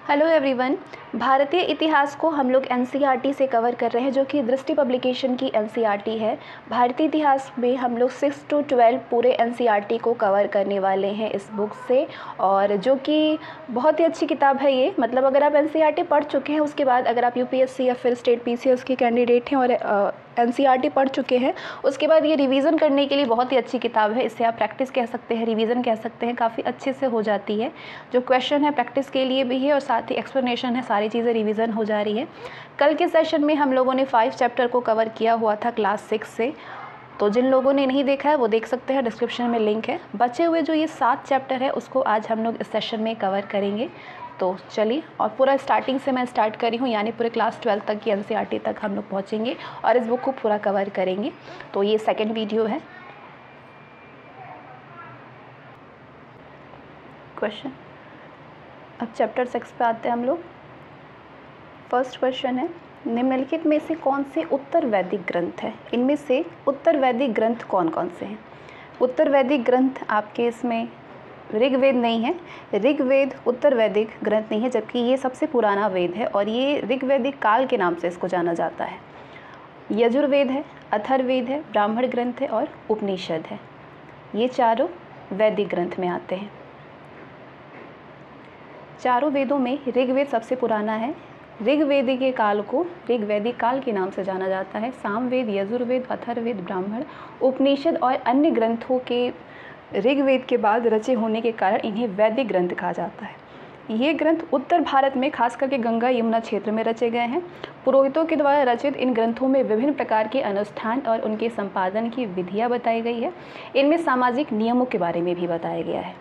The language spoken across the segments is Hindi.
Hello everyone. भारतीय इतिहास को हम लोग एनसीईआरटी से कवर कर रहे हैं, जो कि दृष्टि पब्लिकेशन की एनसीईआरटी है। भारतीय इतिहास में हम लोग 6 to 12 पूरे एनसीईआरटी को कवर करने वाले हैं इस बुक से, और जो कि बहुत ही अच्छी किताब है ये। मतलब अगर आप एनसीईआरटी पढ़ चुके हैं, उसके बाद अगर आप यूपीएससी या फिर स्टेट पीसीएस के कैंडिडेट हैं और एनसीईआरटी पढ़ चुके हैं, उसके बाद ये रिवीजन करने के लिए बहुत ही अच्छी किताब है। इससे आप प्रैक्टिस कह सकते हैं, रिवीजन कह सकते हैं, काफ़ी अच्छे से हो जाती है। जो क्वेश्चन है प्रैक्टिस के लिए भी है और साथ ही एक्सप्लेनेशन है, सारी चीज़ें रिवीजन हो जा रही है। कल के सेशन में हम लोगों ने 5 चैप्टर को कवर किया हुआ था क्लास 6 से, तो जिन लोगों ने नहीं देखा है वो देख सकते हैं, डिस्क्रिप्शन में लिंक है। बचे हुए जो ये 7 चैप्टर है उसको आज हम लोग इस सेशन में कवर करेंगे। तो चलिए, और पूरा स्टार्टिंग से मैं स्टार्ट करी हूँ, यानी पूरे क्लास 12 तक की एनसीईआरटी तक हम लोग पहुँचेंगे और इस बुक को पूरा कवर करेंगे। तो ये सेकंड वीडियो है। क्वेश्चन, अब चैप्टर 6 पे आते हैं हम लोग। फर्स्ट क्वेश्चन है, निम्नलिखित में से कौन से उत्तर वैदिक ग्रंथ है? इनमें से उत्तर वैदिक ग्रंथ कौन कौन से हैं? उत्तर वैदिक ग्रंथ आपके इसमें ऋग्वेद नहीं है। ऋग्वेद उत्तर वैदिक ग्रंथ नहीं है, जबकि ये सबसे पुराना वेद है और ये ऋग्वैदिक काल के नाम से इसको जाना जाता है। यजुर्वेद है, अथर्ववेद है, ब्राह्मण ग्रंथ है और उपनिषद है। ये चारों वैदिक ग्रंथ में आते हैं। चारों वेदों में ऋग्वेद सबसे पुराना है। ऋग्वेद के काल को ऋग्वैदिक काल के नाम से जाना जाता है। सामवेद, यजुर्वेद, अथर्ववेद, ब्राह्मण, उपनिषद और अन्य ग्रंथों के ऋग्वेद के बाद रचे होने के कारण इन्हें वैदिक ग्रंथ कहा जाता है। ये ग्रंथ उत्तर भारत में खास करके गंगा यमुना क्षेत्र में रचे गए हैं। पुरोहितों के द्वारा रचित इन ग्रंथों में विभिन्न प्रकार के अनुष्ठान और उनके संपादन की विधियाँ बताई गई है। इनमें सामाजिक नियमों के बारे में भी बताया गया है।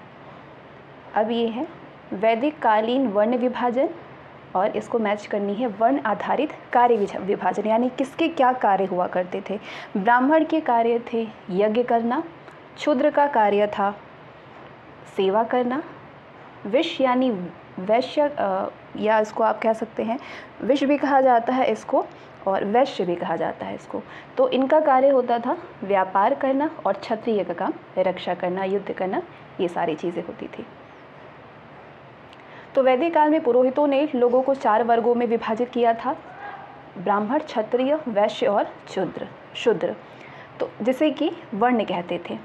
अब ये है वैदिक कालीन वर्ण विभाजन, और इसको मैच करनी है वर्ण आधारित कार्य विभाजन, यानी किसके क्या कार्य हुआ करते थे। ब्राह्मण के कार्य थे यज्ञ करना, शूद्र का कार्य था सेवा करना, विश्व यानी वैश्य या इसको आप कह सकते हैं विश्व भी कहा जाता है इसको, और वैश्य भी कहा जाता है इसको। तो इनका कार्य होता था व्यापार करना, और क्षत्रिय का काम रक्षा करना, युद्ध करना, ये सारी चीज़ें होती थी। तो वैदिक काल में पुरोहितों ने लोगों को 4 वर्गों में विभाजित किया था, ब्राह्मण, क्षत्रिय, वैश्य और शूद्र, तो जिसे कि वर्ण कहते थे।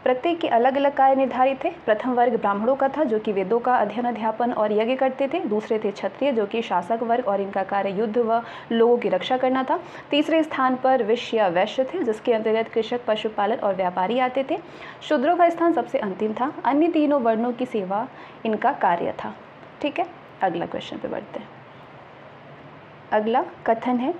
प्रत्येक के अलग अलग कार्य निर्धारित थे। प्रथम वर्ग ब्राह्मणों का था, जो कि वेदों का अध्ययन, अध्यापन और यज्ञ करते थे। दूसरे थे क्षत्रिय, जो कि शासक वर्ग, और इनका कार्य युद्ध व लोगों की रक्षा करना था। तीसरे स्थान पर विश्य या वैश्य थे, जिसके अंतर्गत कृषक, पशुपालक और व्यापारी आते थे। शूद्रों का स्थान सबसे अंतिम था। अन्य तीनों वर्णों की सेवा इनका कार्य था। ठीक है, अगला क्वेश्चन पे बढ़ते हैं। अगला कथन है,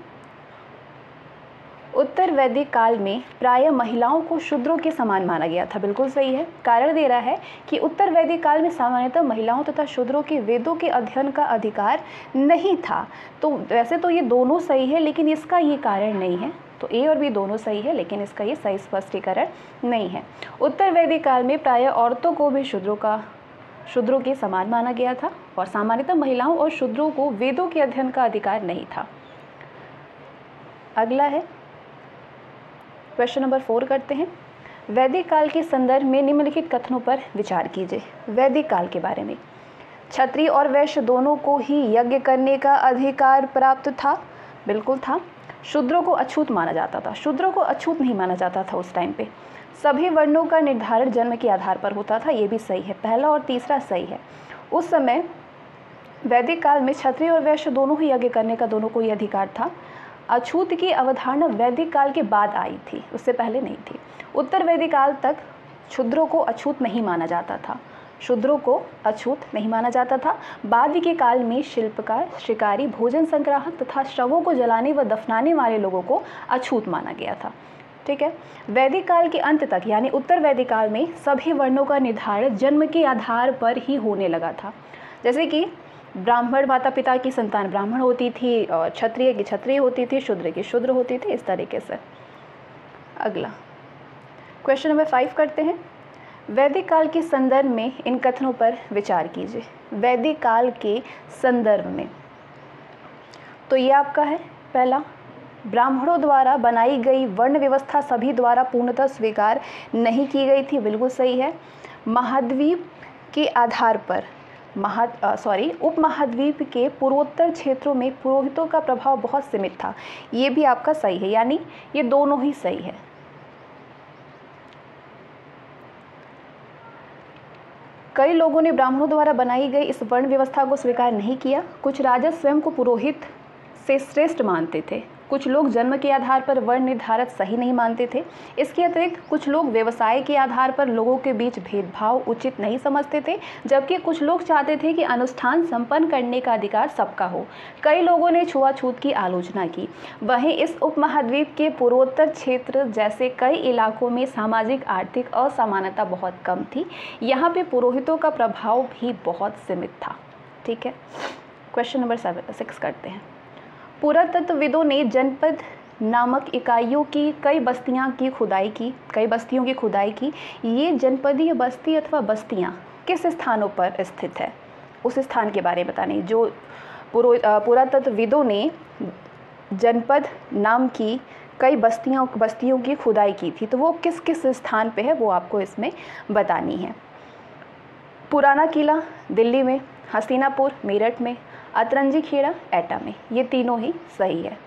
उत्तर वैदिक काल में प्रायः महिलाओं को शूद्रों के समान माना गया था। बिल्कुल सही है। कारण दे रहा है कि उत्तर वैदिक काल में सामान्यतः महिलाओं तथा शूद्रों के वेदों के अध्ययन का अधिकार नहीं था। तो वैसे तो ये दोनों सही है, लेकिन इसका ये कारण नहीं है। तो ए और बी दोनों सही है, लेकिन इसका ये सही स्पष्टीकरण नहीं है। उत्तर वैदिक काल में प्रायः औरतों को भी शूद्रों के समान माना गया था, और सामान्यतः महिलाओं और शूद्रों को वेदों के अध्ययन का अधिकार नहीं था। अगला है क्वेश्चन नंबर 4 करते हैं। वैदिक काल के संदर्भ में निम्नलिखित कथनों पर विचार कीजिए। वैदिक काल के बारे में, क्षत्रिय और वैश्य दोनों को ही यज्ञ करने का अधिकार प्राप्त था। बिल्कुल था। शूद्रों को अछूत माना जाता था। शूद्रों को अछूत नहीं माना जाता था उस टाइम पे। सभी वर्णों का निर्धारण जन्म के आधार पर होता था। ये भी सही है, पहला और तीसरा सही है। उस समय वैदिक काल में क्षत्रिय और वैश्य दोनों ही यज्ञ करने का दोनों को ही अधिकार था। अछूत की अवधारणा वैदिक काल के बाद आई थी, उससे पहले नहीं थी। उत्तर वैदिक काल तक शूद्रों को अछूत नहीं माना जाता था। शूद्रों को अछूत नहीं माना जाता था। बाद के काल में शिल्पकार, शिकारी, भोजन संग्राहक तथा शवों को जलाने व दफनाने वाले लोगों को अछूत माना गया था। ठीक है। वैदिक काल के अंत तक, यानी उत्तर वैदिक काल में सभी वर्णों का निर्धारण जन्म के आधार पर ही होने लगा था। जैसे कि ब्राह्मण माता पिता की संतान ब्राह्मण होती थी, और क्षत्रिय की क्षत्रिय होती थी, शूद्र की शूद्र होती थी, इस तरीके से। अगला क्वेश्चन नंबर 5 करते हैं। वैदिक काल के संदर्भ में इन कथनों पर विचार कीजिए। वैदिक काल के संदर्भ में, तो ये आपका है पहला, ब्राह्मणों द्वारा बनाई गई वर्ण व्यवस्था सभी द्वारा पूर्णतः स्वीकार नहीं की गई थी। बिल्कुल सही है। महाद्वीप के आधार पर उपमहाद्वीप के पूर्वोत्तर क्षेत्रों में पुरोहितों का प्रभाव बहुत सीमित था। ये भी आपका सही है, यानी ये दोनों ही सही है। कई लोगों ने ब्राह्मणों द्वारा बनाई गई इस वर्ण व्यवस्था को स्वीकार नहीं किया। कुछ राजा स्वयं को पुरोहित से श्रेष्ठ मानते थे। कुछ लोग जन्म के आधार पर वर्ण निर्धारण सही नहीं मानते थे। इसके अतिरिक्त कुछ लोग व्यवसाय के आधार पर लोगों के बीच भेदभाव उचित नहीं समझते थे, जबकि कुछ लोग चाहते थे कि अनुष्ठान संपन्न करने का अधिकार सबका हो। कई लोगों ने छुआछूत की आलोचना की। वहीं इस उपमहाद्वीप के पूर्वोत्तर क्षेत्र जैसे कई इलाकों में सामाजिक आर्थिक असमानता बहुत कम थी। यहाँ पे पुरोहितों का प्रभाव भी बहुत सीमित था। ठीक है, क्वेश्चन नंबर 6 करते हैं। पुरातत्वविदों ने जनपद नामक इकाइयों की कई बस्तियों की खुदाई की। ये जनपदीय बस्ती अथवा बस्तियाँ किस स्थानों पर स्थित है, उस स्थान के बारे में बताने। जो पुरातत्वविदों ने जनपद नाम की कई बस्तियों की खुदाई की थी, तो वो किस किस स्थान पे है वो आपको इसमें बतानी है। पुराना किला दिल्ली में, हस्तिनापुर मेरठ में, अतरंजी खेड़ा एटा में। ये तीनों ही सही है।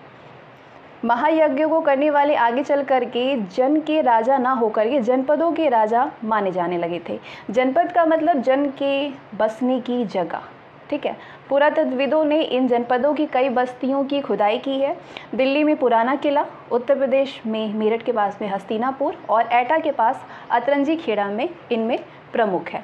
महायज्ञ को करने वाले आगे चल करके जन के राजा ना होकर के जनपदों के राजा माने जाने लगे थे। जनपद का मतलब जन के बसने की जगह। ठीक है, पुरातत्वविदों ने इन जनपदों की कई बस्तियों की खुदाई की है। दिल्ली में पुराना किला, उत्तर प्रदेश में मेरठ के पास में हस्तिनापुर और एटा के पास अतरंजी खेड़ा में इनमें प्रमुख है।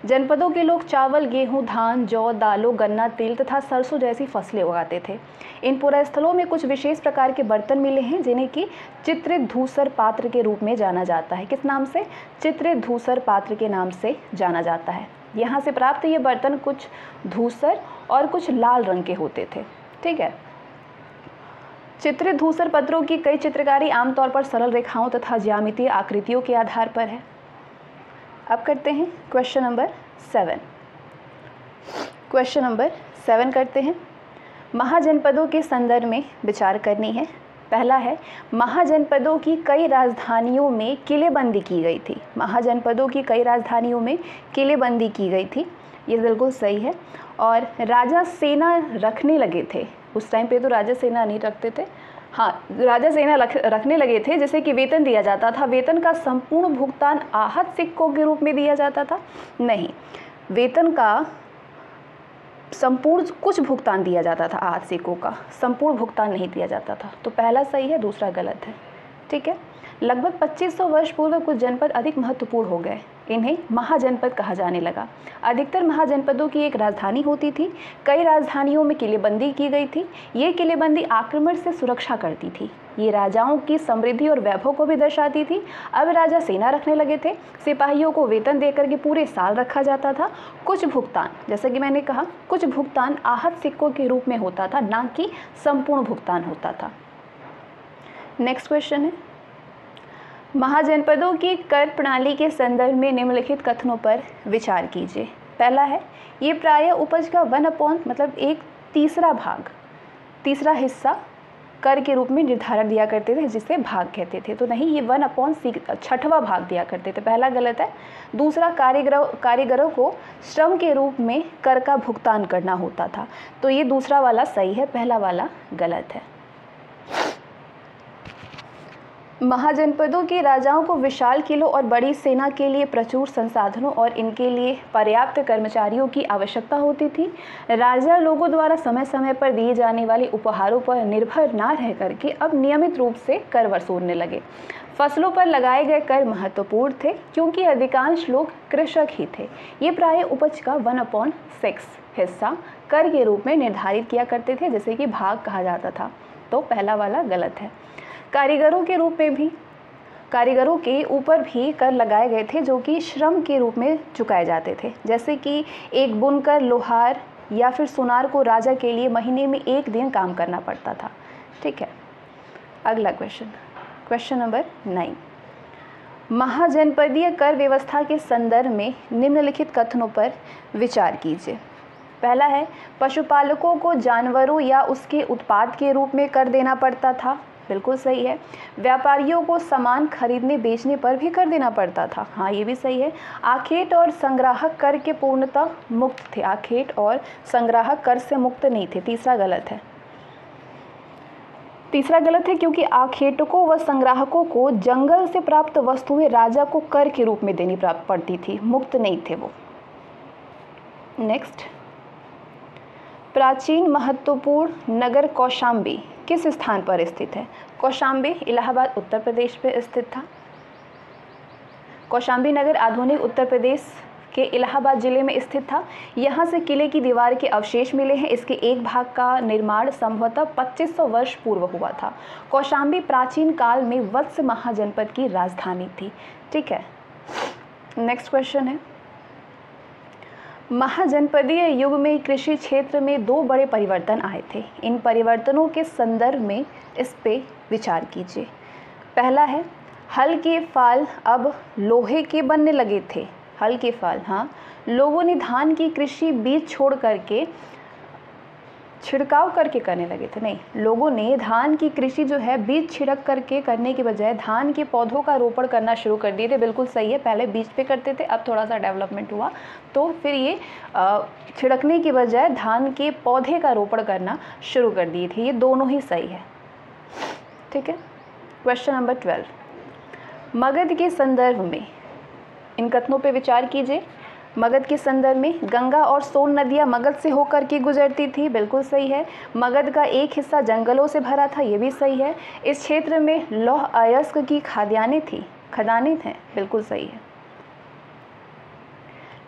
जनपदों के लोग चावल, गेहूं, धान, जौ, दालों, गन्ना, तिल तथा सरसों जैसी फसलें उगाते थे। इन पुरास्थलों में कुछ विशेष प्रकार के बर्तन मिले हैं जिन्हें कि चित्रित धूसर पात्र के रूप में जाना जाता है। किस नाम से? चित्रित धूसर पात्र के नाम से जाना जाता है। यहाँ से प्राप्त ये बर्तन कुछ धूसर और कुछ लाल रंग के होते थे। ठीक है, चित्रित धूसर पत्रों की कई चित्रकारी आमतौर पर सरल रेखाओं तथा ज्यामितीय आकृतियों के आधार पर है। अब करते हैं क्वेश्चन नंबर 7। क्वेश्चन नंबर 7 करते हैं। महाजनपदों के संदर्भ में विचार करनी है। पहला है, महाजनपदों की कई राजधानियों में किलेबंदी की गई थी। महाजनपदों की कई राजधानियों में किलेबंदी की गई थी। ये बिल्कुल सही है। और राजा सेना रखने लगे थे। उस टाइम पे तो राजा सेना नहीं रखते थे। हाँ, राजा सेना रखने लगे थे, जैसे कि वेतन दिया जाता था। वेतन का संपूर्ण भुगतान आहत सिक्कों के रूप में दिया जाता था? नहीं, वेतन का संपूर्ण कुछ भुगतान दिया जाता था। आहत सिक्कों का संपूर्ण भुगतान नहीं दिया जाता था। तो पहला सही है, दूसरा गलत है। ठीक है, लगभग 2500 वर्ष पूर्व कुछ जनपद अधिक महत्वपूर्ण हो गए। इन्हें महाजनपद कहा जाने लगा। अधिकतर महाजनपदों की एक राजधानी होती थी। कई राजधानियों में किलेबंदी की गई थी। ये किलेबंदी आक्रमण से सुरक्षा करती थी। ये राजाओं की समृद्धि और वैभव को भी दर्शाती थी। अब राजा सेना रखने लगे थे। सिपाहियों को वेतन देकर के पूरे साल रखा जाता था। कुछ भुगतान, जैसे कि मैंने कहा, कुछ भुगतान आहत सिक्कों के रूप में होता था, ना कि संपूर्ण भुगतान होता था। नेक्स्ट क्वेश्चन है, महाजनपदों की कर प्रणाली के संदर्भ में निम्नलिखित कथनों पर विचार कीजिए। पहला है, ये प्रायः उपज का 1/, मतलब एक तीसरा हिस्सा कर के रूप में निर्धारण दिया करते थे, जिसे भाग कहते थे। तो नहीं, ये 1/6 छठवां भाग दिया करते थे। पहला गलत है। दूसरा, कारीगरों को श्रम के रूप में कर का भुगतान करना होता था। तो ये दूसरा वाला सही है, पहला वाला गलत है। महाजनपदों के राजाओं को विशाल किलों और बड़ी सेना के लिए प्रचुर संसाधनों और इनके लिए पर्याप्त कर्मचारियों की आवश्यकता होती थी। राजा लोगों द्वारा समय समय पर दिए जाने वाले उपहारों पर निर्भर ना रह करके अब नियमित रूप से कर वसूलने लगे। फसलों पर लगाए गए कर महत्वपूर्ण थे क्योंकि अधिकांश लोग कृषक ही थे। ये प्रायः उपज का 1/6 हिस्सा कर के रूप में निर्धारित किया करते थे, जिसे कि भाग कहा जाता था। तो पहला वाला गलत है। कारीगरों के ऊपर भी कर लगाए गए थे, जो कि श्रम के रूप में चुकाए जाते थे। जैसे कि एक बुनकर, लोहार या फिर सुनार को राजा के लिए महीने में 1 दिन काम करना पड़ता था। ठीक है, अगला क्वेश्चन नंबर 9। महाजनपदीय कर व्यवस्था के संदर्भ में निम्नलिखित कथनों पर विचार कीजिए। पहला है, पशुपालकों को जानवरों या उसके उत्पाद के रूप में कर देना पड़ता था। बिल्कुल सही है। व्यापारियों को सामान खरीदने बेचने पर भी कर देना पड़ता था, हाँ ये भी सही है। आखेट और संग्राहक कर के पूर्णतः मुक्त थे, आखेट और संग्राहक कर से मुक्त नहीं थे, तीसरा गलत है। तीसरा गलत है क्योंकि आखेटकों व संग्राहकों को जंगल से प्राप्त वस्तुएं राजा को कर के रूप में देनी प्राप्त पड़ती थी, मुक्त नहीं थे वो। नेक्स्ट, प्राचीन महत्वपूर्ण नगर कौशाम्बी किस स्थान पर स्थित है? कौशाम्बी इलाहाबाद उत्तर प्रदेश में स्थित था। कौशाम्बी नगर आधुनिक उत्तर प्रदेश के इलाहाबाद जिले में स्थित था। यहाँ से किले की दीवार के अवशेष मिले हैं। इसके एक भाग का निर्माण संभवतः 2500 वर्ष पूर्व हुआ था। कौशाम्बी प्राचीन काल में वत्स महाजनपद की राजधानी थी। ठीक है, नेक्स्ट क्वेश्चन है, महाजनपदीय युग में कृषि क्षेत्र में 2 बड़े परिवर्तन आए थे। इन परिवर्तनों के संदर्भ में इस पे विचार कीजिए। पहला है, हल के फाल अब लोहे के बनने लगे थे। हल के फाल, हाँ, लोगों ने धान की कृषि बीज छोड़ करके छिड़काव करके करने लगे थे। नहीं, लोगों ने धान की कृषि जो है बीज छिड़क करके करने के बजाय धान के पौधों का रोपण करना शुरू कर दिए थे। बिल्कुल सही है, पहले बीज पे करते थे, अब थोड़ा सा डेवलपमेंट हुआ तो फिर ये छिड़कने के बजाय धान के पौधे का रोपण करना शुरू कर दिए थे। ये दोनों ही सही है। ठीक है, क्वेश्चन नंबर 12, मगध के संदर्भ में इन कथनों पे विचार कीजिए। मगध के संदर्भ में गंगा और सोन नदियाँ मगध से होकर के गुजरती थी, बिल्कुल सही है। मगध का एक हिस्सा जंगलों से भरा था, ये भी सही है। इस क्षेत्र में लौह अयस्क की खदानें हैं, बिल्कुल सही है।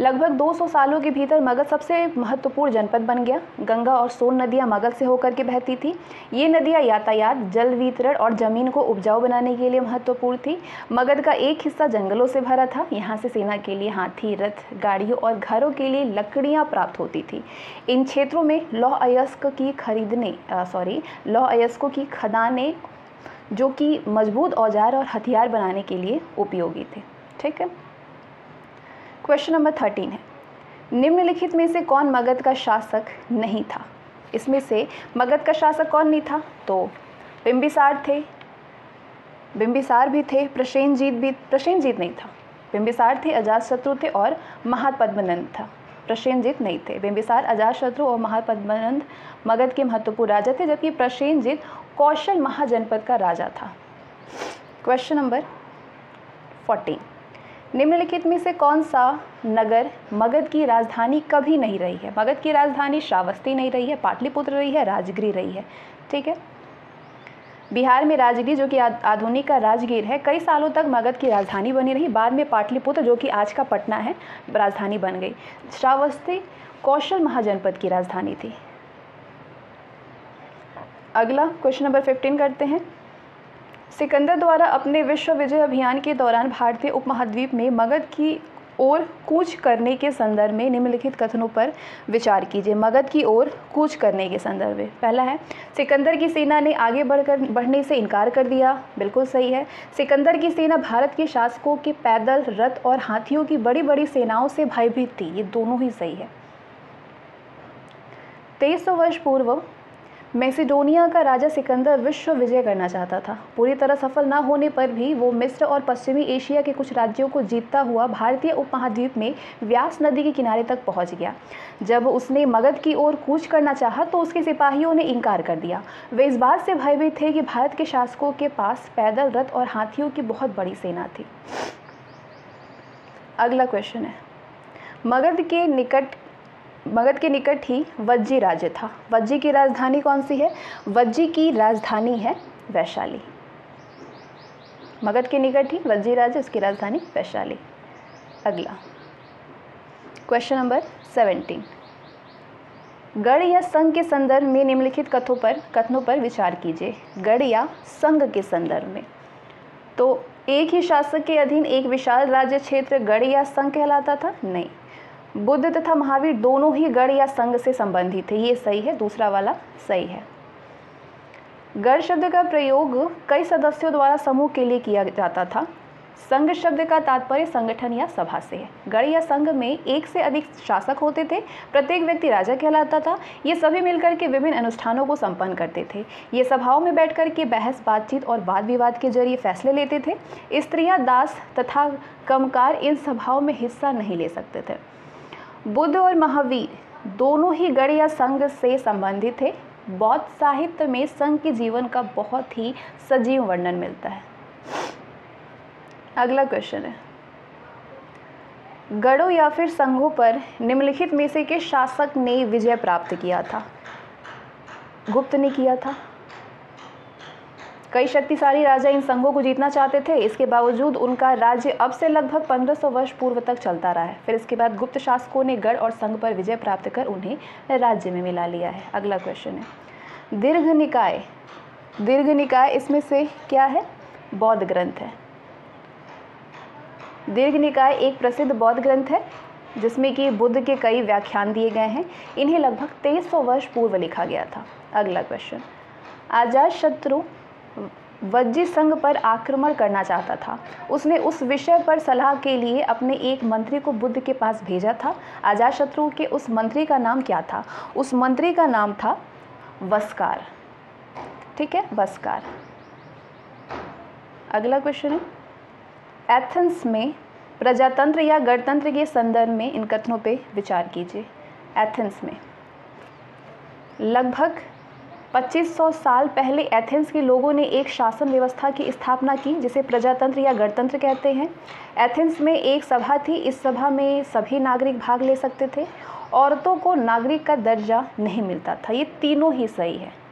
लगभग 200 सालों के भीतर मगध सबसे महत्वपूर्ण जनपद बन गया। गंगा और सोन नदियां मगध से होकर के बहती थी। ये नदियां यातायात, जल वितरण और ज़मीन को उपजाऊ बनाने के लिए महत्वपूर्ण थी। मगध का एक हिस्सा जंगलों से भरा था। यहाँ से सेना के लिए हाथी, रथ, गाड़ियों और घरों के लिए लकड़ियाँ प्राप्त होती थी। इन क्षेत्रों में लौह अयस्कों की खदानें जो कि मजबूत औजार और हथियार बनाने के लिए उपयोगी थे। ठीक है, क्वेश्चन नंबर 13 है, निम्नलिखित में से कौन मगध का शासक नहीं था? इसमें से मगध का शासक कौन नहीं था? तो बिंबिसार थे, बिंबिसार भी थे, प्रसेनजीत नहीं था। बिंबिसार थे, अजातशत्रु थे और महापद्मनंद था। प्रसेनजीत नहीं थे। बिंबिसार, अजातशत्रु और महापद्मनंद मगध के महत्वपूर्ण राजा थे, जबकि प्रसेनजीत कौशल महाजनपद का राजा था। क्वेश्चन नंबर 14, निम्नलिखित में से कौन सा नगर मगध की राजधानी कभी नहीं रही है? मगध की राजधानी श्रावस्ती नहीं रही है, पाटलिपुत्र रही है, राजगिर रही है। ठीक है, बिहार में राजगिर जो कि आधुनिक का राजगीर है, कई सालों तक मगध की राजधानी बनी रही। बाद में पाटलिपुत्र जो कि आज का पटना है राजधानी बन गई। श्रावस्ती कौशल महाजनपद की राजधानी थी। अगला क्वेश्चन नंबर 15 करते हैं। सिकंदर द्वारा अपने विश्व विजय अभियान के दौरान भारतीय उपमहाद्वीप में मगध की ओर कूच करने के संदर्भ में निम्नलिखित कथनों पर विचार कीजिए। मगध की ओर कूच करने के संदर्भ में पहला है, सिकंदर की सेना ने आगे बढ़ने से इनकार कर दिया, बिल्कुल सही है। सिकंदर की सेना भारत के शासकों के पैदल, रथ और हाथियों की बड़ी बड़ी सेनाओं से भयभीत थी, ये दोनों ही सही है। 2300 वर्ष पूर्व मैसिडोनिया का राजा सिकंदर विश्व विजय करना चाहता था। पूरी तरह सफल न होने पर भी वो मिस्र और पश्चिमी एशिया के कुछ राज्यों को जीतता हुआ भारतीय उपमहाद्वीप में व्यास नदी के किनारे तक पहुंच गया। जब उसने मगध की ओर कूच करना चाहा तो उसके सिपाहियों ने इनकार कर दिया। वे इस बात से भयभीत थे कि भारत के शासकों के पास पैदल, रथ और हाथियों की बहुत बड़ी सेना थी। अगला क्वेश्चन है, मगध के निकट ही वज्जी राज्य था। वज्जी की राजधानी कौन सी है? वज्जी की राजधानी है वैशाली। मगध के निकट ही वज्जी राज्य, उसकी राजधानी वैशाली। अगला क्वेश्चन नंबर 17, गढ़ या संघ के संदर्भ में निम्नलिखित कथनों पर विचार कीजिए। गढ़ या संघ के संदर्भ में, तो एक ही शासक के अधीन एक विशाल राज्य क्षेत्र गढ़ या संघ कहलाता था? नहीं, बुद्ध तथा महावीर दोनों ही गढ़ या संघ से संबंधित थे, ये सही है, दूसरा वाला सही है। गढ़ शब्द का प्रयोग कई सदस्यों द्वारा समूह के लिए किया जाता था। संघ शब्द का तात्पर्य संगठन या सभा से है। गण या संघ में एक से अधिक शासक होते थे। प्रत्येक व्यक्ति राजा कहलाता था। ये सभी मिलकर के विभिन्न अनुष्ठानों को संपन्न करते थे। ये सभाओं में बैठकर के बहस, बातचीत और वाद विवाद के जरिए फैसले लेते थे। स्त्रियां, दास तथा कमकार इन सभाओं में हिस्सा नहीं ले सकते थे। बुद्ध और महावीर दोनों ही गण या संघ से संबंधित थे। बौद्ध साहित्य में संघ के जीवन का बहुत ही सजीव वर्णन मिलता है। अगला क्वेश्चन है, गणों या फिर संघों पर निम्नलिखित में से किस शासक ने विजय प्राप्त किया था? गुप्त ने किया था। कई शक्तिशाली राजा इन संघों को जीतना चाहते थे। इसके बावजूद उनका राज्य अब से लगभग 1500 वर्ष पूर्व तक चलता रहा है। फिर इसके बाद गुप्त शासकों ने गढ़ और संघ पर विजय प्राप्त कर उन्हें राज्य में मिला लिया है। अगला क्वेश्चन है, दीर्घ निकाय। दीर्घ निकाय इसमें से क्या है? बौद्ध ग्रंथ है। दीर्घ निकाय एक प्रसिद्ध बौद्ध ग्रंथ है जिसमें कि बुद्ध के कई व्याख्यान दिए गए हैं। इन्हें लगभग 2300 वर्ष पूर्व लिखा गया था। अगला क्वेश्चन, अजातशत्रु वज्जी संघ पर आक्रमण करना चाहता था। उसने उस विषय पर सलाह के लिए अपने एक मंत्री को बुद्ध के पास भेजा था। अजातशत्रु के उस मंत्री का नाम क्या था? उस मंत्री का नाम था वस्कार। ठीक है, वस्कार। अगला क्वेश्चन है, एथेंस में प्रजातंत्र या गणतंत्र के संदर्भ में इन कथनों पे विचार कीजिए। एथेंस में लगभग 2500 साल पहले एथेंस के लोगों ने एक शासन व्यवस्था की स्थापना की जिसे प्रजातंत्र या गणतंत्र कहते हैं। एथेंस में एक सभा थी। इस सभा में सभी नागरिक भाग ले सकते थे। औरतों को नागरिक का दर्जा नहीं मिलता था। ये तीनों ही सही है।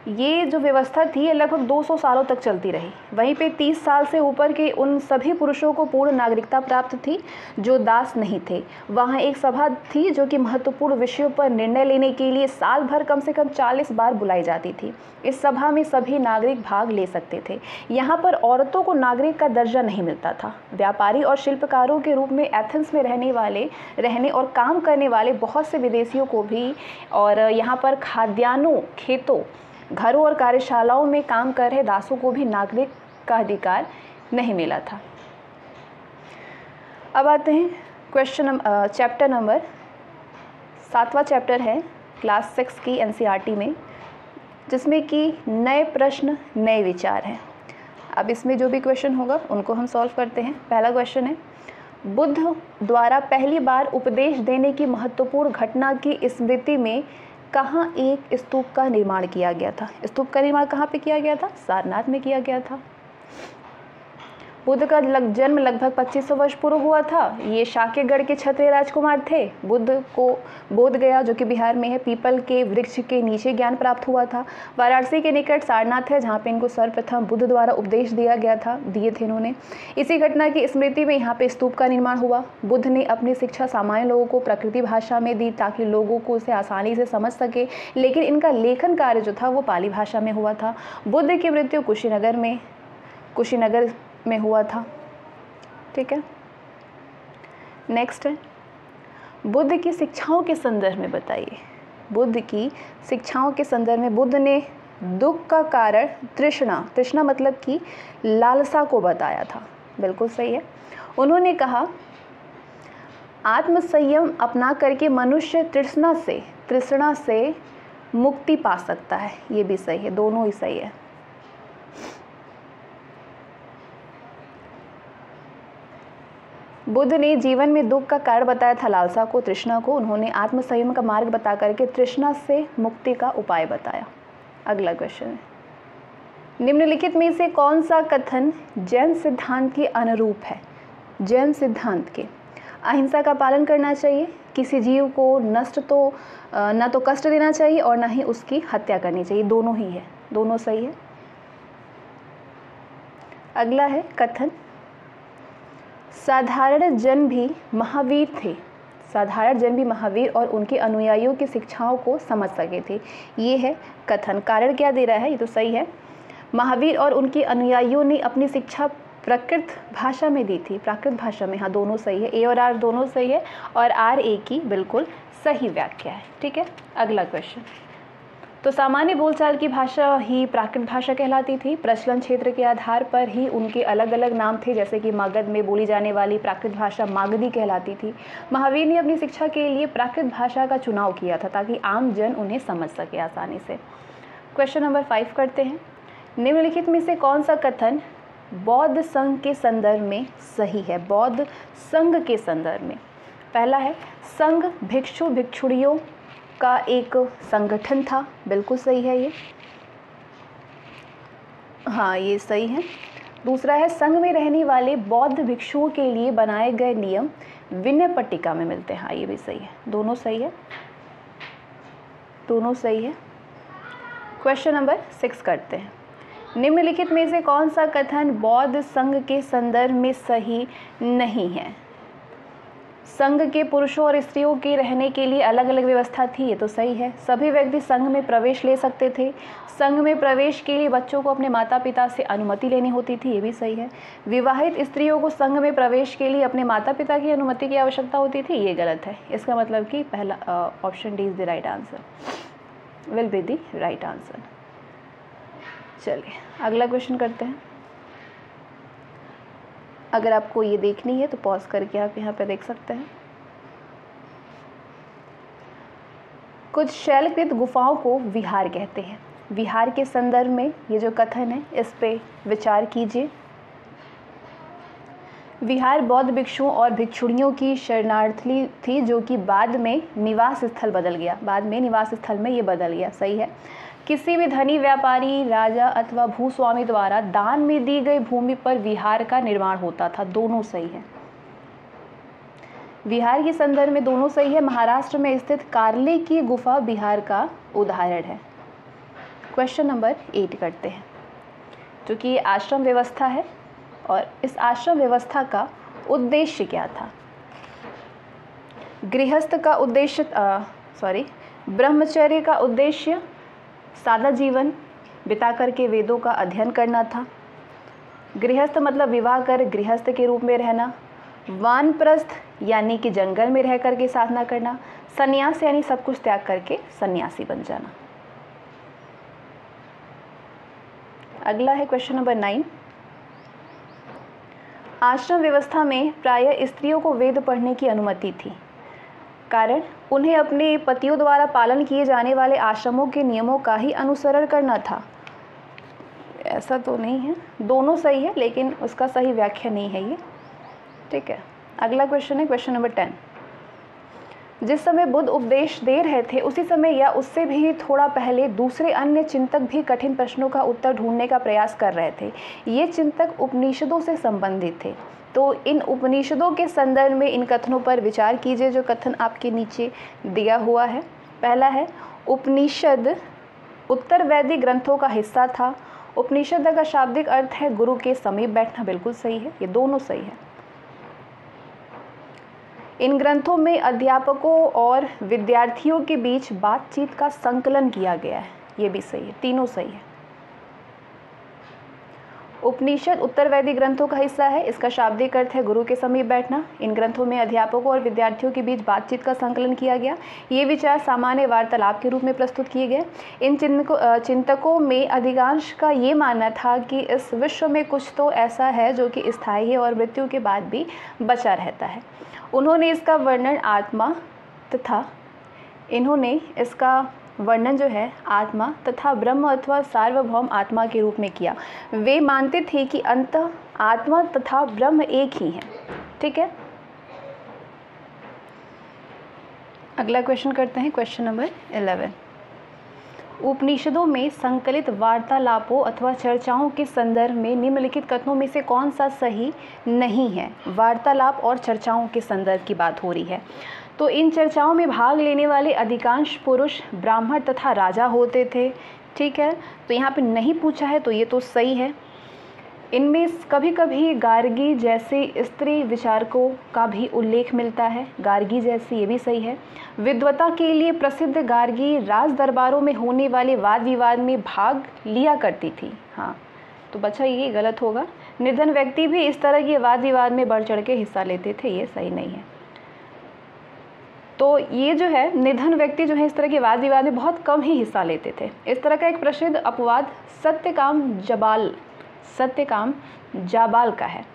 ये जो व्यवस्था थी ये लगभग 200 सालों तक चलती रही। वहीं पे 30 साल से ऊपर के उन सभी पुरुषों को पूर्ण नागरिकता प्राप्त थी जो दास नहीं थे। वहाँ एक सभा थी जो कि महत्वपूर्ण विषयों पर निर्णय लेने के लिए साल भर कम से कम 40 बार बुलाई जाती थी। इस सभा में सभी नागरिक भाग ले सकते थे। यहाँ पर औरतों को नागरिक का दर्जा नहीं मिलता था। व्यापारी और शिल्पकारों के रूप में एथेंस में रहने और काम करने वाले बहुत से विदेशियों को भी और यहाँ पर खाद्यान्नों, खेतों, घरों और कार्यशालाओं में काम कर रहे दासों को भी नागरिक का अधिकार नहीं मिला था। अब आते हैं चैप्टर नंबर 7वां चैप्टर है क्लास 6 की एनसीईआरटी में, जिसमें कि नए प्रश्न, नए विचार हैं। अब इसमें जो भी क्वेश्चन होगा उनको हम सॉल्व करते हैं। पहला क्वेश्चन है, बुद्ध द्वारा पहली बार उपदेश देने की महत्वपूर्ण घटना की स्मृति में कहाँ एक स्तूप का निर्माण किया गया था? स्तूप का निर्माण कहाँ पे किया गया था? सारनाथ में किया गया था। बुद्ध का जन्म लगभग 2500 वर्ष पूर्व हुआ था। ये शाक्यगढ़ के क्षत्रिय राजकुमार थे। बुद्ध को बोध गया जो कि बिहार में है, पीपल के वृक्ष के नीचे ज्ञान प्राप्त हुआ था। वाराणसी के निकट सारनाथ है जहाँ पे इनको सर्वप्रथम बुद्ध द्वारा उपदेश दिए थे इन्होंने। इसी घटना की स्मृति में यहाँ पे स्तूप का निर्माण हुआ। बुद्ध ने अपनी शिक्षा सामान्य लोगों को प्रकृति भाषा में दी ताकि लोगों को उसे आसानी से समझ सके, लेकिन इनका लेखन कार्य जो था वो पाली भाषा में हुआ था। बुद्ध की मृत्यु कुशीनगर में हुआ था। ठीक है, नेक्स्ट है, बुद्ध की शिक्षाओं के संदर्भ में बताइए। बुद्ध की शिक्षाओं के संदर्भ में बुद्ध ने दुख का कारण तृष्णा मतलब कि लालसा को बताया था। बिल्कुल सही है। उन्होंने कहा आत्म संयम अपना करके मनुष्य तृष्णा से मुक्ति पा सकता है। ये भी सही है, दोनों ही सही है। बुद्ध ने जीवन में दुख का कारण बताया था लालसा को, तृष्णा को। उन्होंने आत्म संयम का मार्ग बता करके तृष्णा से मुक्ति का उपाय बताया। अगला क्वेश्चन है, निम्नलिखित में से कौन सा कथन जैन सिद्धांत के अनुरूप है? जैन सिद्धांत के अहिंसा का पालन करना चाहिए, किसी जीव को ना तो कष्ट देना चाहिए और ना ही उसकी हत्या करनी चाहिए। दोनों ही है, दोनों सही है। अगला है कथन साधारण जन भी महावीर थे। साधारण जन भी महावीर और उनके अनुयायियों की शिक्षाओं को समझ सके थे। ये है कथन। कारण क्या दे रहा है? ये तो सही है। महावीर और उनके अनुयायियों ने अपनी शिक्षा प्राकृत भाषा में दी थी। प्राकृत भाषा में, हाँ दोनों सही है। ए और आर दोनों सही है और आर ए की बिल्कुल सही व्याख्या है। ठीक है, अगला क्वेश्चन, तो सामान्य बोलचाल की भाषा ही प्राकृत भाषा कहलाती थी। प्रचलन क्षेत्र के आधार पर ही उनके अलग अलग नाम थे, जैसे कि मगध में बोली जाने वाली प्राकृत भाषा मागधी कहलाती थी। महावीर ने अपनी शिक्षा के लिए प्राकृत भाषा का चुनाव किया था ताकि आम जन उन्हें समझ सके आसानी से। क्वेश्चन नंबर 5 करते हैं। निम्नलिखित में से कौन सा कथन बौद्ध संघ के संदर्भ में सही है? बौद्ध संघ के संदर्भ में पहला है, संघ भिक्षु भिक्षुणियों का एक संगठन था। बिल्कुल सही है ये, हाँ ये सही है। दूसरा है, संघ में रहने वाले बौद्ध भिक्षुओं के लिए बनाए गए नियम विनय पट्टिका में मिलते हैं। हाँ ये भी सही है, दोनों सही है, दोनों सही है। क्वेश्चन नंबर 6 करते हैं। निम्नलिखित में से कौन सा कथन बौद्ध संघ के संदर्भ में सही नहीं है? संघ के पुरुषों और स्त्रियों के रहने के लिए अलग अलग व्यवस्था थी, ये तो सही है। सभी व्यक्ति संघ में प्रवेश ले सकते थे। संघ में प्रवेश के लिए बच्चों को अपने माता पिता से अनुमति लेनी होती थी, ये भी सही है। विवाहित स्त्रियों को संघ में प्रवेश के लिए अपने माता पिता की अनुमति की आवश्यकता होती थी, ये गलत है। इसका मतलब कि पहला option D is the right answer, will be the right answer. चलिए अगला क्वेश्चन करते हैं। अगर आपको ये देखनी है तो पॉज करके आप यहाँ पे देख सकते हैं। कुछ शैलकृत गुफाओं को विहार कहते हैं। विहार के संदर्भ में ये जो कथन है इस पे विचार कीजिए। विहार बौद्ध भिक्षुओं और भिक्षुणियों की शरणार्थी थी जो कि बाद में निवास स्थल बदल गया, बाद में निवास स्थल में ये बदल गया, सही है। किसी भी धनी व्यापारी, राजा अथवा भूस्वामी द्वारा दान में दी गई भूमि पर विहार का निर्माण होता था, दोनों सही है। विहार के संदर्भ में दोनों सही है। महाराष्ट्र में स्थित कार्ले की गुफा विहार का उदाहरण है। क्वेश्चन नंबर 8 करते हैं, जो कि आश्रम व्यवस्था है और इस आश्रम व्यवस्था का उद्देश्य क्या था? गृहस्थ का उद्देश्य ब्रह्मचर्य का उद्देश्य सादा जीवन बिता करके वेदों का अध्ययन करना था। गृहस्थ मतलब विवाह कर गृहस्थ के रूप में रहना। वानप्रस्थ यानी कि जंगल में रह करके साधना करना। सन्यास यानी सब कुछ त्याग करके सन्यासी बन जाना। अगला है क्वेश्चन नंबर 9। आश्रम व्यवस्था में प्रायः स्त्रियों को वेद पढ़ने की अनुमति थी, कारण उन्हें अपने पतियों द्वारा पालन किए जाने वाले आश्रमों के नियमों का ही अनुसरण करना था। ऐसा तो नहीं है, दोनों सही है लेकिन उसका सही व्याख्या नहीं है ये, ठीक है। अगला क्वेश्चन है क्वेश्चन नंबर 10। जिस समय बुद्ध उपदेश दे रहे थे उसी समय या उससे भी थोड़ा पहले दूसरे अन्य चिंतक भी कठिन प्रश्नों का उत्तर ढूंढने का प्रयास कर रहे थे। ये चिंतक उपनिषदों से संबंधित थे। तो इन उपनिषदों के संदर्भ में इन कथनों पर विचार कीजिए जो कथन आपके नीचे दिया हुआ है। पहला है, उपनिषद उत्तर वैदिक ग्रंथों का हिस्सा था। उपनिषद का शाब्दिक अर्थ है गुरु के समीप बैठना, बिल्कुल सही है, ये दोनों सही है। इन ग्रंथों में अध्यापकों और विद्यार्थियों के बीच बातचीत का संकलन किया गया है, ये भी सही है, तीनों सही है। उपनिषद उत्तर वैदिक ग्रंथों का हिस्सा है, इसका शाब्दिक अर्थ है गुरु के समीप बैठना। इन ग्रंथों में अध्यापकों और विद्यार्थियों के बीच बातचीत का संकलन किया गया। ये विचार सामान्य वार्तालाप के रूप में प्रस्तुत किए गए। इन चिंतकों में अधिकांश का ये मानना था कि इस विश्व में कुछ तो ऐसा है जो कि स्थायी है और मृत्यु के बाद भी बचा रहता है। उन्होंने इसका वर्णन जो है आत्मा तथा ब्रह्म अथवा सार्वभौम आत्मा के रूप में किया। वे मानते थे कि अंततः आत्मा तथा ब्रह्म एक ही हैं, ठीक है। अगला क्वेश्चन करते हैं क्वेश्चन नंबर 11। उपनिषदों में संकलित वार्तालापों अथवा चर्चाओं के संदर्भ में निम्नलिखित कथनों में से कौन सा सही नहीं है? वार्तालाप और चर्चाओं के संदर्भ की बात हो रही है। तो इन चर्चाओं में भाग लेने वाले अधिकांश पुरुष ब्राह्मण तथा राजा होते थे, ठीक है। तो यहाँ पे नहीं पूछा है तो ये तो सही है। इनमें कभी कभी गार्गी जैसे स्त्री विचारकों का भी उल्लेख मिलता है, गार्गी जैसी, ये भी सही है। विद्वता के लिए प्रसिद्ध गार्गी राज दरबारों में होने वाले वाद विवाद में भाग लिया करती थी। हाँ, तो बच्चा ये गलत होगा। निर्धन व्यक्ति भी इस तरह के वाद विवाद में बढ़ चढ़ के हिस्सा लेते थे, ये सही नहीं है। तो ये जो है निधन व्यक्ति जो है इस तरह के वाद विवाद में बहुत कम ही हिस्सा लेते थे। इस तरह का एक प्रसिद्ध अपवाद सत्यकाम जाबाल का है।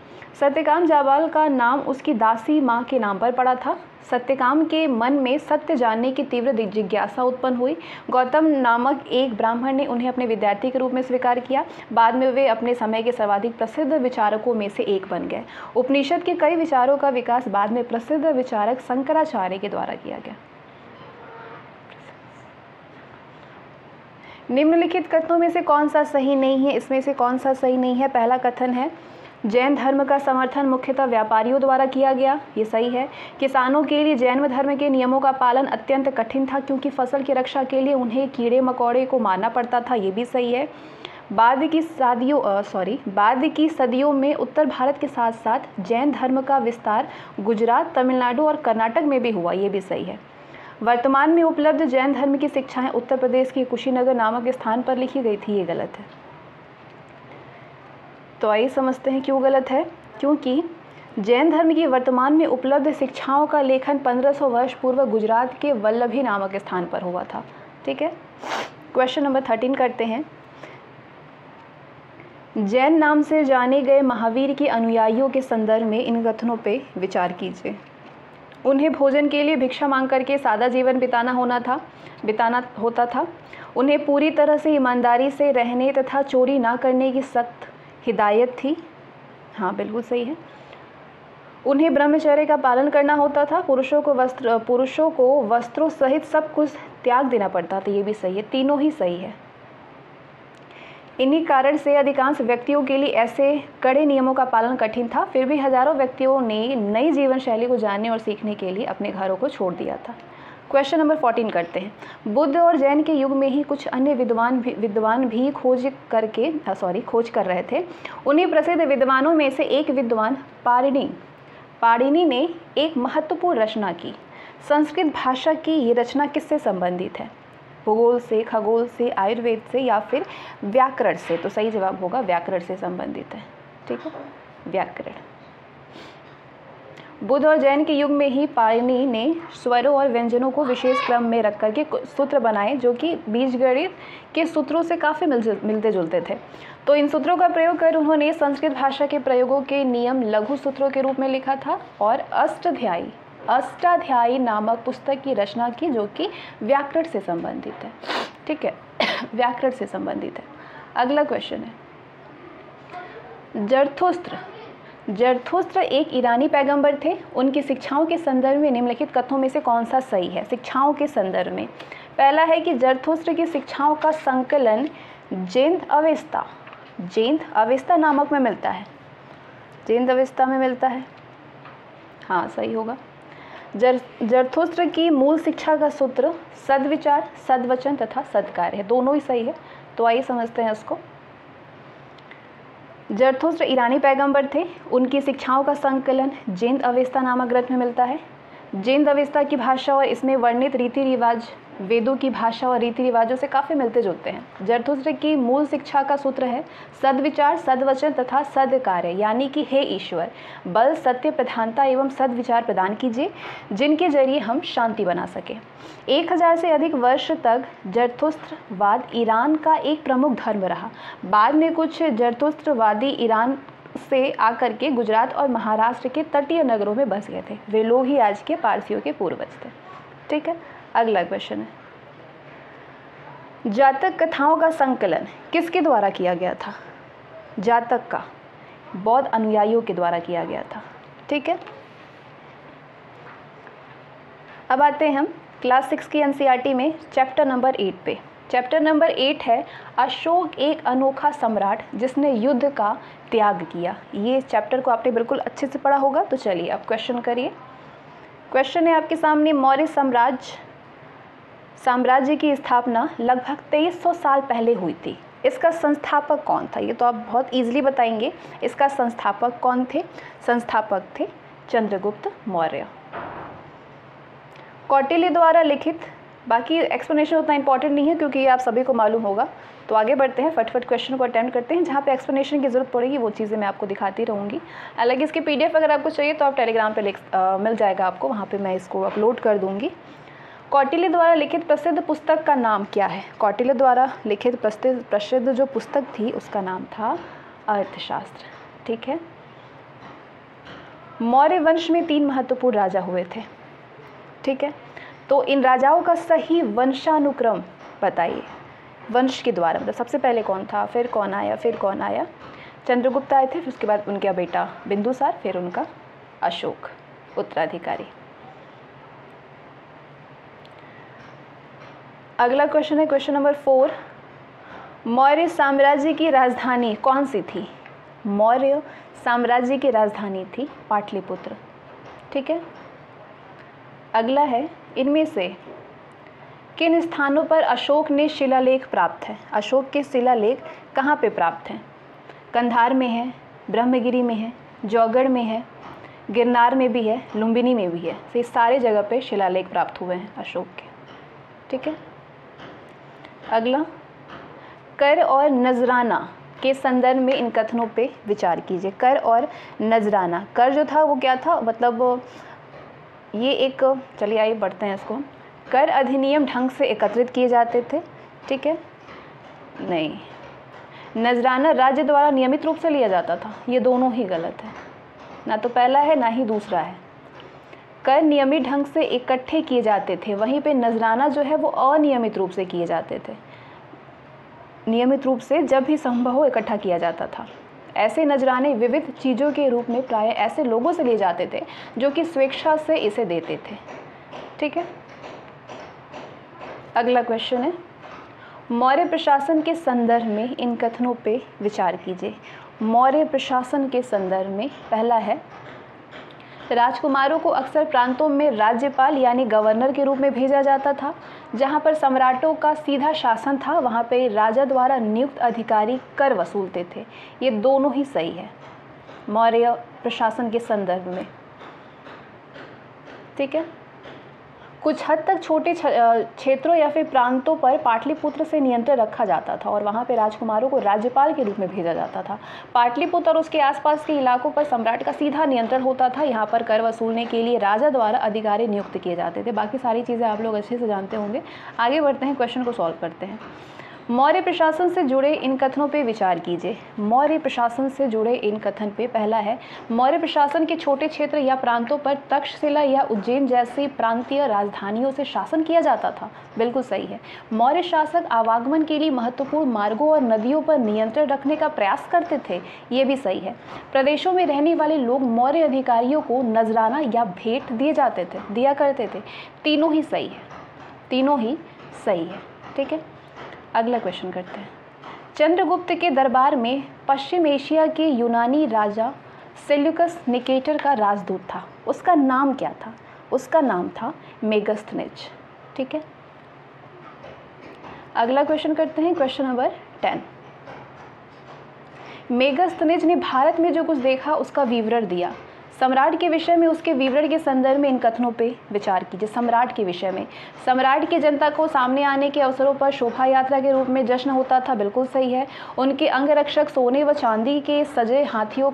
सत्यकाम जाबाल का नाम उसकी दासी माँ के नाम पर पड़ा था। सत्यकाम के मन में सत्य जानने की तीव्र जिज्ञासा उत्पन्न हुई। गौतम नामक एक ब्राह्मण ने उन्हें अपने विद्यार्थी के रूप में स्वीकार किया। बाद में वे अपने समय के सर्वाधिक प्रसिद्ध विचारकों में से एक बन गए। उपनिषद के कई विचारों का विकास बाद में प्रसिद्ध विचारक शंकराचार्य के द्वारा किया गया। निम्नलिखित कथनों में से कौन सा सही नहीं है? इसमें से कौन सा सही नहीं है? पहला कथन है जैन धर्म का समर्थन मुख्यतः व्यापारियों द्वारा किया गया। ये सही है। किसानों के लिए जैन धर्म के नियमों का पालन अत्यंत कठिन था क्योंकि फसल की रक्षा के लिए उन्हें कीड़े मकोड़े को मारना पड़ता था। ये भी सही है। बाद की सदियों में उत्तर भारत के साथ साथ जैन धर्म का विस्तार गुजरात, तमिलनाडु और कर्नाटक में भी हुआ। ये भी सही है। वर्तमान में उपलब्ध जैन धर्म की शिक्षाएं उत्तर प्रदेश के कुशीनगर नामक स्थान पर लिखी गई थी। ये गलत है। तो आइए समझते हैं क्यों गलत है। क्योंकि जैन धर्म की वर्तमान में उपलब्ध शिक्षाओं का लेखन 1500 वर्ष पूर्व गुजरात के वल्लभी नामक स्थान पर हुआ था। ठीक है। क्वेश्चन नंबर 13 करते हैं। जैन नाम से जाने गए महावीर के अनुयायियों के संदर्भ में इन कथनों पर विचार कीजिए। उन्हें भोजन के लिए भिक्षा मांग करके सादा जीवन बिताना होता था। उन्हें पूरी तरह से ईमानदारी से रहने तथा चोरी ना करने की सख्त हिदायत थी। हाँ, बिल्कुल सही है। उन्हें ब्रह्मचर्य का पालन करना होता था। पुरुषों को वस्त्रों सहित सब कुछ त्याग देना पड़ता था। ये भी सही है। तीनों ही सही है। इन्हीं कारण से अधिकांश व्यक्तियों के लिए ऐसे कड़े नियमों का पालन कठिन था। फिर भी हजारों व्यक्तियों ने नई जीवन शैली को जानने और सीखने के लिए अपने घरों को छोड़ दिया था। क्वेश्चन नंबर 14 करते हैं। बुद्ध और जैन के युग में ही कुछ अन्य विद्वान भी खोज कर रहे थे। उन्हीं प्रसिद्ध विद्वानों में से एक विद्वान पाणिनि ने एक महत्वपूर्ण रचना की। संस्कृत भाषा की ये रचना किससे संबंधित है? भूगोल से, खगोल से, आयुर्वेद से या फिर व्याकरण से? तो सही जवाब होगा व्याकरण से संबंधित है। ठीक है, व्याकरण। बुद्ध और जैन के युग में ही पाणिनि ने स्वरों और व्यंजनों को विशेष क्रम में रख करके सूत्र बनाए जो कि बीजगणित के सूत्रों से काफ़ी मिलते जुलते थे। तो इन सूत्रों का प्रयोग कर उन्होंने संस्कृत भाषा के प्रयोगों के नियम लघु सूत्रों के रूप में लिखा था और अष्टाध्यायी नामक पुस्तक की रचना की जो कि व्याकरण से संबंधित है। ठीक है, व्याकरण से संबंधित है। अगला क्वेश्चन है, जरथुस्त्र एक ईरानी पैगंबर थे। उनकी शिक्षाओं के संदर्भ में निम्नलिखित कथनों में से कौन सा सही है? शिक्षाओं के संदर्भ में पहला है कि जरथुस्त्र की शिक्षाओं का संकलन जेंद अवेस्ता नामक में मिलता है। जेंद अवेस्ता में मिलता है। हाँ, सही होगा। जरथुस्त्र की मूल शिक्षा का सूत्र सद्विचार, सद्वचन तथा सद्कार्य है। दोनों ही सही है। तो आइए समझते हैं उसको। जरथुस्त्र ईरानी पैगंबर थे। उनकी शिक्षाओं का संकलन जेंद अवेस्ता नामक ग्रंथ में मिलता है। जेंद अवेस्ता की भाषा और इसमें वर्णित रीति रिवाज वेदों की भाषा और रीति रिवाजों से काफ़ी मिलते जुलते हैं। जरथुस्त्र की मूल शिक्षा का सूत्र है सद्विचार, सद्वचन तथा सद्कार्य, यानी कि हे ईश्वर, बल, सत्य, प्रधानता एवं सद्विचार प्रदान कीजिए जिनके जरिए हम शांति बना सकें। 1000 से अधिक वर्ष तक जरथुस्त्रवाद ईरान का एक प्रमुख धर्म रहा। बाद में कुछ जरथुस्त्रवादी ईरान से आकर के गुजरात और महाराष्ट्र के तटीय नगरों में बस गए थे। वे लोग ही आज के पारसियों के पूर्वज थे। ठीक है, अगला क्वेश्चन है, जातक कथाओं का संकलन किसके द्वारा किया गया था? जातक का बौद्ध अनुयायियों के द्वारा किया गया था। ठीक है, अब आते हैं हम क्लास 6 की एनसीईआरटी में चैप्टर नंबर 8 पे। चैप्टर नंबर 8 है अशोक एक अनोखा सम्राट जिसने युद्ध का त्याग किया। ये चैप्टर को आपने बिल्कुल अच्छे से पढ़ा होगा। तो चलिए अब क्वेश्चन करिए। क्वेश्चन है आपके सामने, मौर्य साम्राज्य की स्थापना लगभग 2300 साल पहले हुई थी। इसका संस्थापक कौन था? ये तो आप बहुत इजीली बताएंगे। इसका संस्थापक कौन थे? संस्थापक थे चंद्रगुप्त मौर्य। कौटिल्य द्वारा लिखित बाकी एक्सप्लेनेशन उतना इंपॉर्टेंट नहीं है क्योंकि ये आप सभी को मालूम होगा। तो आगे बढ़ते हैं, फटफट क्वेश्चन को अटेम्प्ट करते हैं। जहाँ पे एक्सप्लेनेशन की ज़रूरत पड़ेगी वो चीज़ें मैं आपको दिखाती रहूँगी। हालांकि इसकी PDF अगर आपको चाहिए तो आप टेलीग्राम पे मिल जाएगा आपको, वहाँ पे मैं इसको अपलोड कर दूँगी। कौटिल्य द्वारा लिखित प्रसिद्ध पुस्तक का नाम क्या है? कौटिल्य द्वारा लिखित प्रसिद्ध जो पुस्तक थी उसका नाम था अर्थशास्त्र। ठीक है। मौर्य वंश में 3 महत्वपूर्ण राजा हुए थे। ठीक है, तो इन राजाओं का सही वंशानुक्रम बताइए। वंश के द्वारा मतलब सबसे पहले कौन था, फिर कौन आया, फिर कौन आया? चंद्रगुप्त आए थे, फिर उसके बाद उनका बेटा बिंदुसार, फिर उनका अशोक उत्तराधिकारी। अगला क्वेश्चन है क्वेश्चन नंबर 4। मौर्य साम्राज्य की राजधानी कौन सी थी? मौर्य साम्राज्य की राजधानी थी पाटलिपुत्र। ठीक है। अगला है, इनमें से किन स्थानों पर अशोक ने शिलालेख प्राप्त है? अशोक के शिलालेख कहाँ पे प्राप्त हैं? कंधार में है, ब्रह्मगिरी में है, जौगढ़ में है, गिरनार में भी है, लुम्बिनी में भी है। तो ये सारे जगह पे शिलालेख प्राप्त हुए हैं अशोक के। ठीक है। अगला, कर और नजराना के संदर्भ में इन कथनों पे विचार कीजिए। कर और नजराना, कर जो था वो क्या था, मतलब ये एक, चलिए आइए बढ़ते हैं इसको। कर अधिनियम ढंग से एकत्रित किए जाते थे। ठीक है। नहीं, नजराना राज्य द्वारा नियमित रूप से लिया जाता था। ये दोनों ही गलत है, ना तो पहला है ना ही दूसरा है। कर नियमित ढंग से इकट्ठे किए जाते थे, वहीं पे नजराना जो है वो अनियमित रूप से किए जाते थे। नियमित रूप से जब भी संभव हो इकट्ठा किया जाता था। ऐसे नजराने विविध चीज़ों के रूप में प्राय ऐसे लोगों से लिए जाते थे जो कि स्वेच्छा से इसे देते थे। ठीक है। अगला क्वेश्चन है, मौर्य प्रशासन के संदर्भ में इन कथनों पे विचार कीजिए। मौर्य प्रशासन के संदर्भ में पहला है, राजकुमारों को अक्सर प्रांतों में राज्यपाल यानी गवर्नर के रूप में भेजा जाता था। जहाँ पर सम्राटों का सीधा शासन था वहाँ पे राजा द्वारा नियुक्त अधिकारी कर वसूलते थे। ये दोनों ही सही है मौर्य प्रशासन के संदर्भ में। ठीक है। कुछ हद तक छोटे क्षेत्रों या फिर प्रांतों पर पाटलिपुत्र से नियंत्रण रखा जाता था और वहाँ पे राजकुमारों को राज्यपाल के रूप में भेजा जाता था। पाटलिपुत्र और उसके आसपास के इलाकों पर सम्राट का सीधा नियंत्रण होता था। यहाँ पर कर वसूलने के लिए राजा द्वारा अधिकारी नियुक्त किए जाते थे। बाकी सारी चीज़ें आप लोग अच्छे से जानते होंगे। आगे बढ़ते हैं, क्वेश्चन को सॉल्व करते हैं। मौर्य प्रशासन से जुड़े इन कथनों पे विचार कीजिए। मौर्य प्रशासन से जुड़े इन कथन पे पहला है, मौर्य प्रशासन के छोटे क्षेत्र या प्रांतों पर तक्षशिला या उज्जैन जैसी प्रांतीय राजधानियों से शासन किया जाता था। बिल्कुल सही है। मौर्य शासक आवागमन के लिए महत्वपूर्ण मार्गों और नदियों पर नियंत्रण रखने का प्रयास करते थे। ये भी सही है। प्रदेशों में रहने वाले लोग मौर्य अधिकारियों को नजराना या भेंट दिया करते थे। तीनों ही सही है, तीनों ही सही है। ठीक है। अगला क्वेश्चन करते हैं। चंद्रगुप्त के दरबार में पश्चिम एशिया के यूनानी राजा सेल्यूकस निकेटर का राजदूत था। उसका नाम क्या था? उसका नाम था मेगास्थनीज। ठीक है। अगला क्वेश्चन करते हैं, क्वेश्चन नंबर 10। मेगास्थनीज ने भारत में जो कुछ देखा उसका विवरण दिया। सम्राट के विषय में उसके विवरण के संदर्भ में इन कथनों पे विचार कीजिए। सम्राट के विषय में, सम्राट की जनता को सामने आने के अवसरों पर शोभा यात्रा के रूप में जश्न होता था। बिल्कुल सही है। उनके अंगरक्षक सोने व चांदी के सजे हाथियों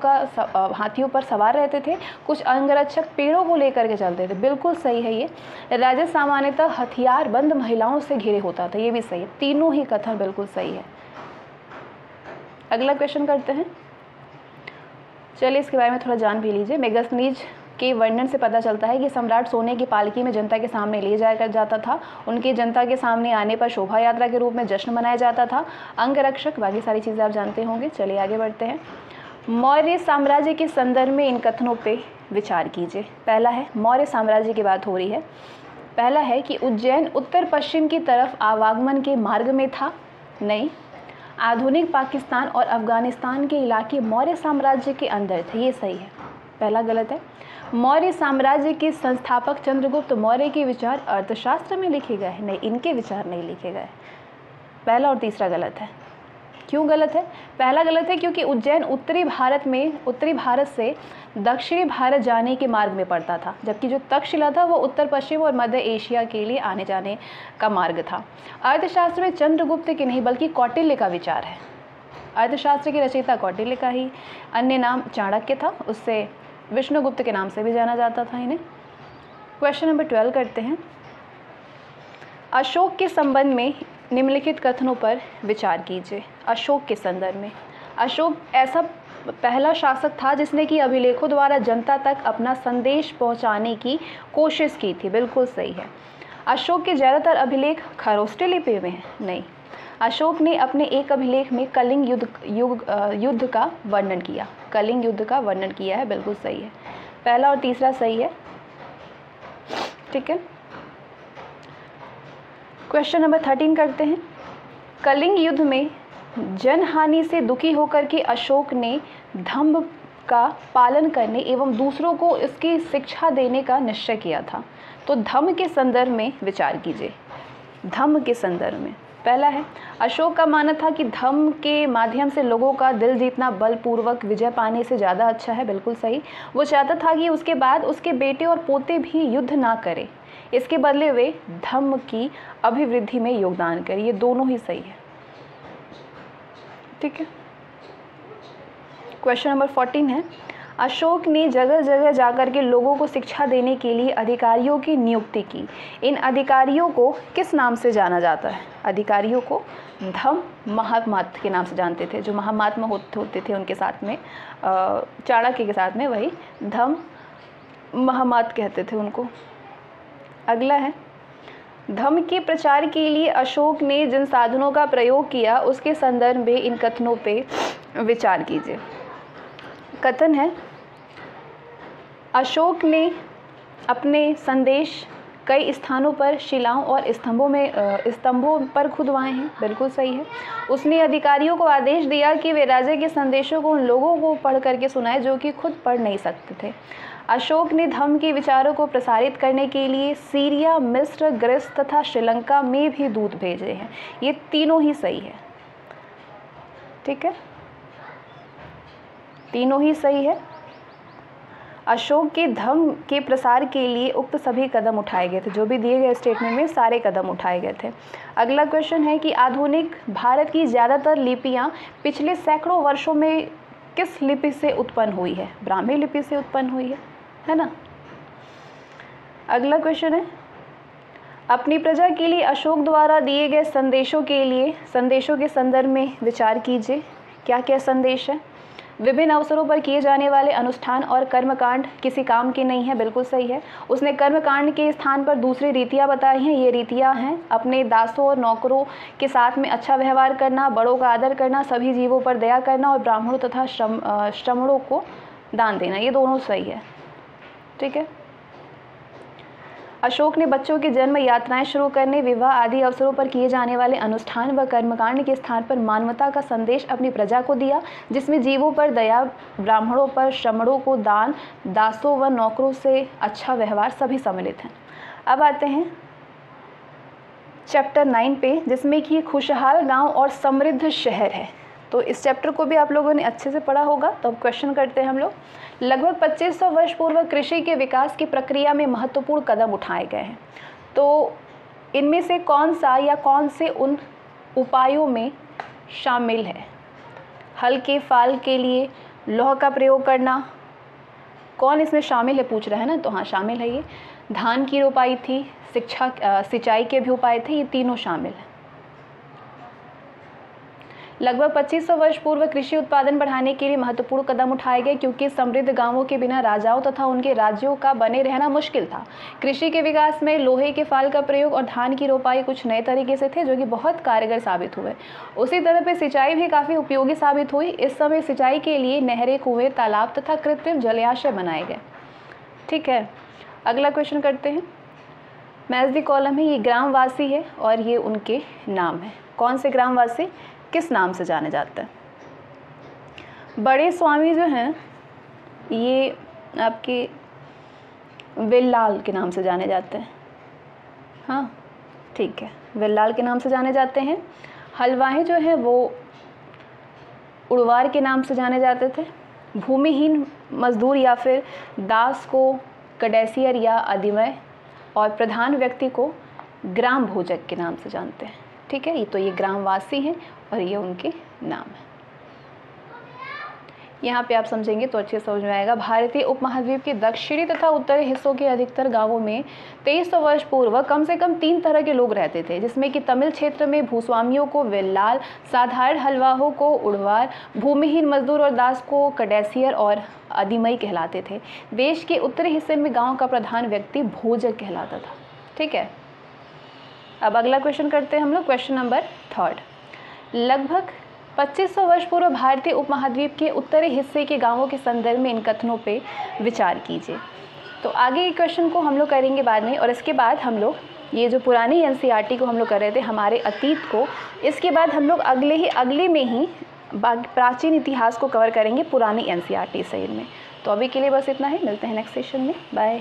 पर सवार रहते थे। कुछ अंगरक्षक पेड़ों को लेकर के चलते थे। बिल्कुल सही है ये। राज्य सामान्यतः हथियारबंद महिलाओं से घिरे होता था। ये भी सही है। तीनों ही कथन बिल्कुल सही है। अगला क्वेश्चन करते हैं। चलिए इसके बारे में थोड़ा जान भी लीजिए। मेगास्थनीज के वर्णन से पता चलता है कि सम्राट सोने की पालकी में जनता के सामने ले जाया जाता था। उनके जनता के सामने आने पर शोभा यात्रा के रूप में जश्न मनाया जाता था। अंगरक्षक, बाकी सारी चीज़ें आप जानते होंगे। चलिए आगे बढ़ते हैं। मौर्य साम्राज्य के संदर्भ में इन कथनों पे विचार कीजिए। पहला है, मौर्य साम्राज्य की बात हो रही है। पहला है कि उज्जैन उत्तर पश्चिम की तरफ आवागमन के मार्ग में था। नहीं। आधुनिक पाकिस्तान और अफगानिस्तान के इलाके मौर्य साम्राज्य के अंदर थे। ये सही है। पहला गलत है। मौर्य साम्राज्य के संस्थापक चंद्रगुप्त मौर्य के विचार अर्थशास्त्र में लिखे गए हैं। नहीं, इनके विचार नहीं लिखे गए। पहला और तीसरा गलत है। क्यों गलत है? पहला गलत है क्योंकि उज्जैन उत्तरी भारत से दक्षिणी भारत जाने के मार्ग में पड़ता था, जबकि जो तक्षशिला था वो उत्तर पश्चिम और मध्य एशिया के लिए आने जाने का मार्ग था। अर्थशास्त्र में चंद्रगुप्त के नहीं बल्कि कौटिल्य का विचार है। अर्थशास्त्र के रचयिता कौटिल्य का ही अन्य नाम चाणक्य था, उससे विष्णुगुप्त के नाम से भी जाना जाता था इन्हें। क्वेश्चन नंबर 12 करते हैं। अशोक के संबंध में निम्नलिखित कथनों पर विचार कीजिए। अशोक के संदर्भ में, अशोक ऐसा पहला शासक था जिसने कि अभिलेखों द्वारा जनता तक अपना संदेश पहुंचाने की कोशिश की थी। बिल्कुल सही है। अशोक के ज़्यादातर अभिलेख खरोष्ट लिपि में हैं? नहीं। अशोक ने अपने एक अभिलेख में कलिंग युद्ध का वर्णन किया। कलिंग युद्ध का वर्णन किया है। बिल्कुल सही है। पहला और तीसरा सही है। ठीक है। क्वेश्चन नंबर 13 करते हैं। कलिंग युद्ध में जनहानि से दुखी होकर के अशोक ने धम्म का पालन करने एवं दूसरों को इसकी शिक्षा देने का निश्चय किया था। तो धम्म के संदर्भ में विचार कीजिए। धम्म के संदर्भ में पहला है, अशोक का मानना था कि धम्म के माध्यम से लोगों का दिल जीतना बलपूर्वक विजय पाने से ज़्यादा अच्छा है। बिल्कुल सही। वो चाहता था कि उसके बाद उसके बेटे और पोते भी युद्ध ना करें, इसके बदले वे धम्म की अभिवृद्धि में योगदान करें। ये दोनों ही सही है। ठीक है। क्वेश्चन नंबर 14 है। अशोक ने जगह जगह जाकर के लोगों को शिक्षा देने के लिए अधिकारियों की नियुक्ति की। इन अधिकारियों को किस नाम से जाना जाता है? अधिकारियों को धम्म महात्मा के नाम से जानते थे। जो महात्मा होते थे उनके साथ में, चाणक्य के साथ में, वही धम्म महात्मा कहते थे उनको। अगला है, धम्म के प्रचार के लिए अशोक ने जिन साधनों का प्रयोग किया उसके संदर्भ में इन कथनों पे विचार कीजिए। कथन है, अशोक ने अपने संदेश कई स्थानों पर शिलाओं और स्तंभों पर खुदवाए हैं। बिल्कुल सही है। उसने अधिकारियों को आदेश दिया कि वे राजा के संदेशों को उन लोगों को पढ़ करके सुनाए जो कि खुद पढ़ नहीं सकते थे। अशोक ने धम्म के विचारों को प्रसारित करने के लिए सीरिया, मिस्र, ग्रीस तथा श्रीलंका में भी दूत भेजे हैं। ये तीनों ही सही है। ठीक है, तीनों ही सही है। अशोक के धम्म के प्रसार के लिए उक्त सभी कदम उठाए गए थे। जो भी दिए गए स्टेटमेंट में सारे कदम उठाए गए थे। अगला क्वेश्चन है कि आधुनिक भारत की ज़्यादातर लिपियां पिछले सैकड़ों वर्षों में किस लिपि से उत्पन्न हुई है? ब्राह्मी लिपि से उत्पन्न हुई है ना। अगला क्वेश्चन है, अपनी प्रजा के लिए अशोक द्वारा दिए गए संदेशों के संदर्भ में विचार कीजिए। क्या क्या संदेश है? विभिन्न अवसरों पर किए जाने वाले अनुष्ठान और कर्मकांड किसी काम के नहीं है। बिल्कुल सही है। उसने कर्मकांड के स्थान पर दूसरी रीतियाँ बताई हैं। ये रीतियाँ हैं अपने दासों और नौकरों के साथ में अच्छा व्यवहार करना, बड़ों का आदर करना, सभी जीवों पर दया करना और ब्राह्मणों तथा श्रमणों को दान देना। ये दोनों सही है। ठीक है। अशोक ने बच्चों के जन्म, यात्राएं शुरू करने, विवाह आदि अवसरों पर किए जाने वाले अनुष्ठान व कर्मकांड के स्थान पर मानवता का संदेश अपनी प्रजा को दिया, जिसमें जीवों पर दया, ब्राह्मणों पर, श्रमणों को दान, दासों व नौकरों से अच्छा व्यवहार सभी सम्मिलित हैं। अब आते हैं चैप्टर 9 पे, जिसमें कि खुशहाल गांव और समृद्ध शहर है। तो इस चैप्टर को भी आप लोगों ने अच्छे से पढ़ा होगा। तो अब क्वेश्चन करते हैं हम लोग। लगभग 2500 वर्ष पूर्व कृषि के विकास की प्रक्रिया में महत्वपूर्ण कदम उठाए गए हैं। तो इनमें से कौन सा या कौन से उन उपायों में शामिल है? हल के फाल के लिए लौह का प्रयोग करना, कौन इसमें शामिल है पूछ रहा है ना। तो हाँ, शामिल है ये। धान की रोपाई थी, सिंचाई के भी उपाय थे, ये तीनों शामिल है। लगभग 2500 वर्ष पूर्व कृषि उत्पादन बढ़ाने के लिए महत्वपूर्ण कदम उठाए गए, क्योंकि समृद्ध गांवों के बिना राजाओं तथा उनके राज्यों का बने रहना मुश्किल था। कृषि के विकास में लोहे के फाल का प्रयोग और धान की रोपाई कुछ नए तरीके से थे, जो कि बहुत कारगर साबित हुए। उसी तरह पे सिंचाई भी काफ़ी उपयोगी साबित हुई। इस समय सिंचाई के लिए नहरें, कुएँ, तालाब तथा कृत्रिम जलाशय बनाए गए। ठीक है। अगला क्वेश्चन करते हैं। मैच द कॉलम है, ये ग्रामवासी है और ये उनके नाम है। कौन से ग्रामवासी किस नाम से जाने जाते हैं? बड़े स्वामी जो हैं ये आपके वेल्लाल के नाम से जाने जाते हैं। हाँ, ठीक है, वेल्लाल के नाम से जाने जाते हैं। हलवाहे जो हैं वो उड़वार के नाम से जाने जाते थे। भूमिहीन मजदूर या फिर दास को कडेसियर या अधिमय, और प्रधान व्यक्ति को ग्राम भोजक के नाम से जानते हैं। ठीक है, ये ग्रामवासी हैं और ये उनके नाम है। यहाँ पे आप समझेंगे तो अच्छे समझ में आएगा। भारतीय उपमहाद्वीप के दक्षिणी तथा उत्तरी हिस्सों के अधिकतर गांवों में 2300 वर्ष पूर्व कम से कम 3 तरह के लोग रहते थे, जिसमें कि तमिल क्षेत्र में भूस्वामियों को वेल्लाल, साधारण हलवाहों को उड़वार, भूमिहीन मजदूर और दास को कडेसियर और अधिमई कहलाते थे। देश के उत्तरी हिस्से में गाँव का प्रधान व्यक्ति भोजक कहलाता था। ठीक है, अब अगला क्वेश्चन करते हैं हम लोग, क्वेश्चन नंबर 3। लगभग 2500 वर्ष पूर्व भारतीय उपमहाद्वीप के उत्तरी हिस्से के गांवों के संदर्भ में इन कथनों पे विचार कीजिए। तो आगे के क्वेश्चन को हम लोग करेंगे बाद में, और इसके बाद हम लोग ये जो पुरानी एनसीईआरटी को हम लोग कर रहे थे, हमारे अतीत को, इसके बाद हम लोग अगले में ही प्राचीन इतिहास को कवर करेंगे पुरानी एनसीईआरटी शैली में। तो अभी के लिए बस इतना ही, मिलते हैं नेक्स्ट सेशन में, बाय।